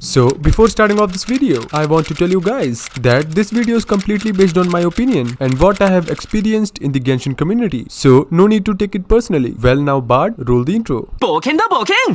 So before starting off this video, I want to tell you guys that this video is completely based on my opinion and what I have experienced in the Genshin community. So no need to take it personally. Well now Bard, roll the intro.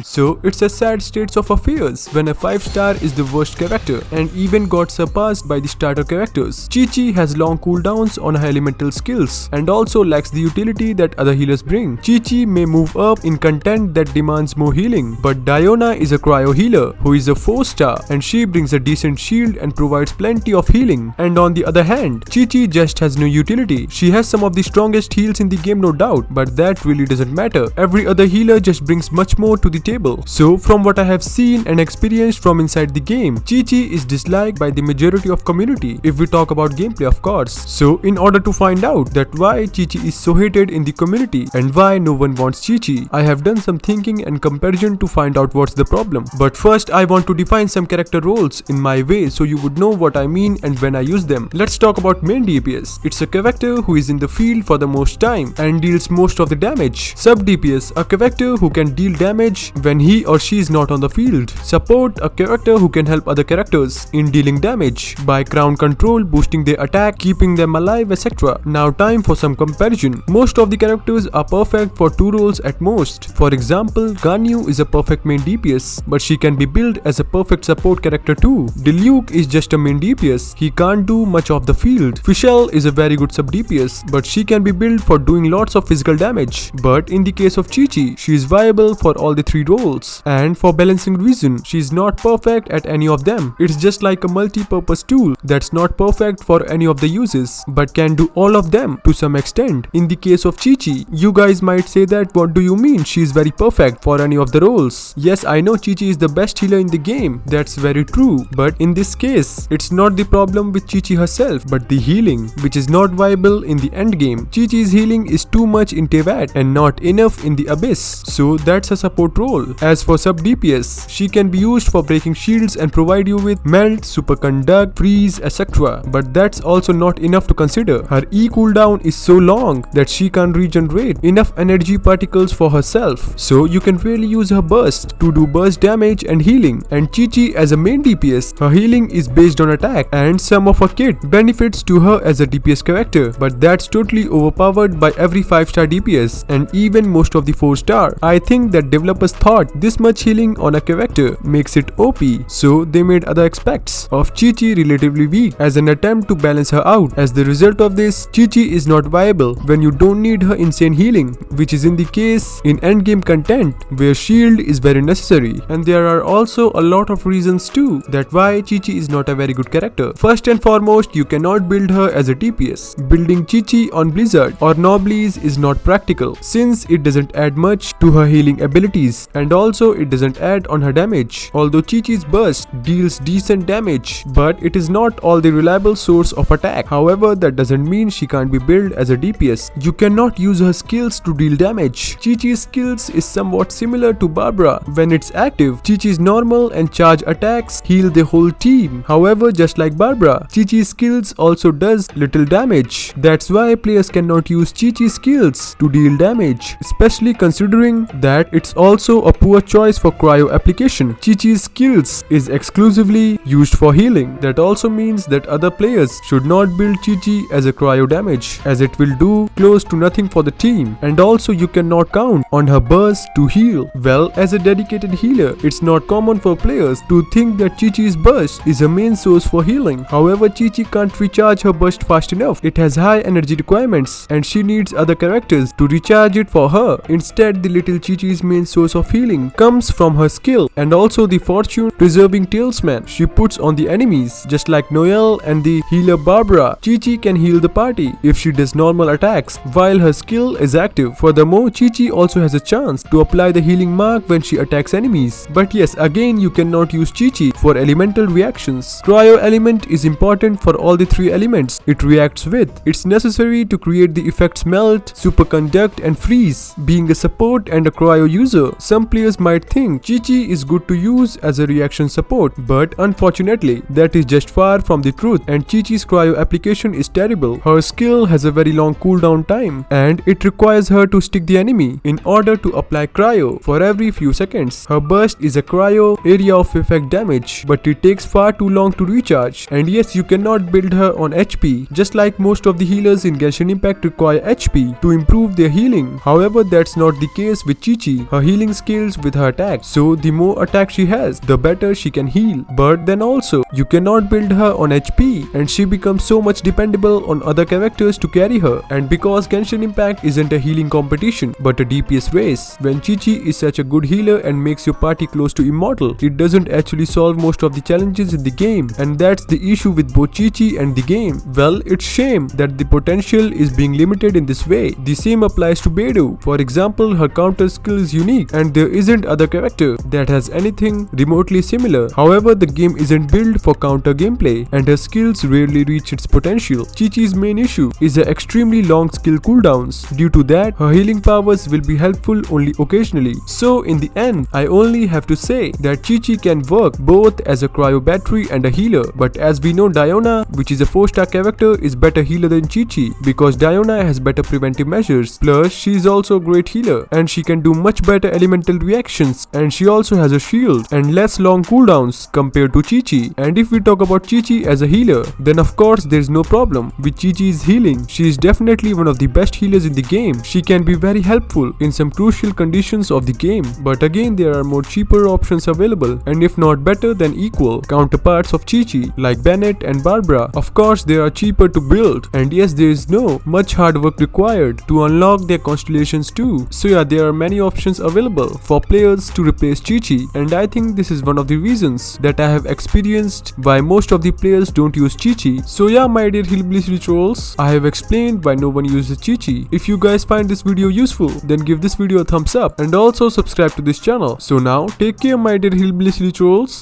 So it's a sad state of affairs when a 5-star is the worst character and even got surpassed by the starter characters. QIQI has long cooldowns on her elemental skills and also lacks the utility that other healers bring. QIQI may move up in content that demands more healing, but Diona is a cryo healer who is a 4-star and she brings a decent shield and provides plenty of healing. And on the other hand, QIQI just has no utility. She has some of the strongest heals in the game, no doubt, but that really doesn't matter. Every other healer just brings much more to the table. So from what I have seen and experienced from inside the game, QIQI is disliked by the majority of community if we talk about gameplay, of course. So in order to find out that why QIQI is so hated in the community and why no one wants QIQI, I have done some thinking and comparison to find out what's the problem. But first I want to define some character roles in my way so you would know what I mean and when I use them. Let's talk about main DPS. It's a character who is in the field for the most time and deals most of the damage. Sub DPS, a character who can deal damage when he or she is not on the field. Support, a character who can help other characters in dealing damage by crown control, boosting their attack, keeping them alive, etc. Now time for some comparison. Most of the characters are perfect for 2 roles at most. For example, Ganyu is a perfect main DPS, but she can be built as a perfect support character too. Diluc is just a main DPS. He can't do much of the field. Fischl is a very good sub DPS, but she can be built for doing lots of physical damage. But in the case of QIQI, she is viable for all the 3 roles. And for balancing reason, she is not perfect at any of them. It's just like a multi-purpose tool that's not perfect for any of the uses, but can do all of them to some extent. In the case of QIQI, you guys might say that what do you mean she is very perfect for any of the roles? Yes, I know QIQI is the best healer in the game. That's very true, but in this case, it's not the problem with QIQI herself, but the healing, which is not viable in the end game. QIQI's healing is too much in Tevat and not enough in the Abyss, so that's a support role. As for sub DPS, she can be used for breaking shields and provide you with melt, superconduct, freeze, etc. But that's also not enough to consider. Her E cooldown is so long that she can't regenerate enough energy particles for herself, so you can really use her burst to do burst damage and healing. And QIQI as a main DPS, her healing is based on attack and some of her kit benefits to her as a DPS character, but that's totally overpowered by every 5-star DPS and even most of the 4-star. I think that developers thought this much healing on a character makes it OP, so they made other aspects of QIQI relatively weak as an attempt to balance her out. As the result of this, QIQI is not viable when you don't need her insane healing, which is in the case in endgame content where shield is very necessary. And there are also a lot of reasons too that why QIQI is not a very good character. First and foremost, you cannot build her as a DPS. Building QIQI on Blizzard or Noblies is not practical since it doesn't add much to her healing abilities and also it doesn't add on her damage. Although QIQI's burst deals decent damage, but it is not all the reliable source of attack. However, that doesn't mean she can't be built as a DPS. You cannot use her skills to deal damage. QIQI's skills is somewhat similar to Barbara. When it's active, QIQI's normal and charge attacks heal the whole team. However, just like Barbara, QIQI's skills also does little damage. That's why players cannot use QIQI's skills to deal damage, especially considering that it's also a poor choice for cryo application. QIQI's skills is exclusively used for healing. That also means that other players should not build QIQI as a cryo damage, as it will do close to nothing for the team, and also you cannot count on her burst to heal. Well, as a dedicated healer, it's not common for players to think that QIQI's burst is a main source for healing. However, QIQI can't recharge her burst fast enough. It has high energy requirements and she needs other characters to recharge it for her. Instead, the little QIQI's main source of healing comes from her skill and also the fortune preserving talisman she puts on the enemies. Just like Noelle and the healer Barbara, QIQI can heal the party if she does normal attacks while her skill is active. Furthermore, QIQI also has a chance to apply the healing mark when she attacks enemies. But yes, again, you cannot use QIQI for elemental reactions. Cryo element is important for all the 3 elements it reacts with. It's necessary to create the effects melt, superconduct and freeze. Being a support and a cryo user, some players might think QIQI is good to use as a reaction support, but unfortunately that is just far from the truth and QIQI's cryo application is terrible. Her skill has a very long cooldown time and it requires her to stick the enemy in order to apply cryo for every few seconds. Her burst is a cryo area of buff effect damage, but it takes far too long to recharge. And yes, you cannot build her on HP, just like most of the healers in Genshin Impact require HP to improve their healing. However, that's not the case with QIQI. Her healing scales with her attack, so the more attack she has, the better she can heal. But then also, you cannot build her on HP, and she becomes so much dependable on other characters to carry her. And because Genshin Impact isn't a healing competition, but a DPS race, when QIQI is such a good healer and makes your party close to immortal, it doesn't actually solve most of the challenges in the game, and that's the issue with both QIQI and the game. Well, it's shame that the potential is being limited in this way. The same applies to Beidou. For example, her counter skill is unique, and there isn't other character that has anything remotely similar. However, the game isn't built for counter gameplay, and her skills rarely reach its potential. QIQI's main issue is her extremely long skill cooldowns. Due to that, her healing powers will be helpful only occasionally. So in the end, I only have to say that QIQI can work both as a cryo battery and a healer. But as we know, Diona, which is a 4-star character, is better healer than QIQI because Diona has better preventive measures. Plus, she is also a great healer and she can do much better elemental reactions, and she also has a shield and less long cooldowns compared to QIQI. And if we talk about QIQI as a healer, then of course there is no problem with QIQI's healing. She is definitely one of the best healers in the game. She can be very helpful in some crucial conditions of the game, but again there are more cheaper options available, and if not better then equal counterparts of QIQI like Bennett and Barbara. Of course they are cheaper to build, and yes, there is no much hard work required to unlock their constellations too. So yeah, there are many options available for players to replace QIQI, and I think this is one of the reasons that I have experienced why most of the players don't use QIQI. So yeah, my dear Hillbilly trolls, I have explained why no one uses QIQI. If you guys find this video useful, then give this video a thumbs up and also subscribe to this channel. So now, take care my dear Hillbilly trolls.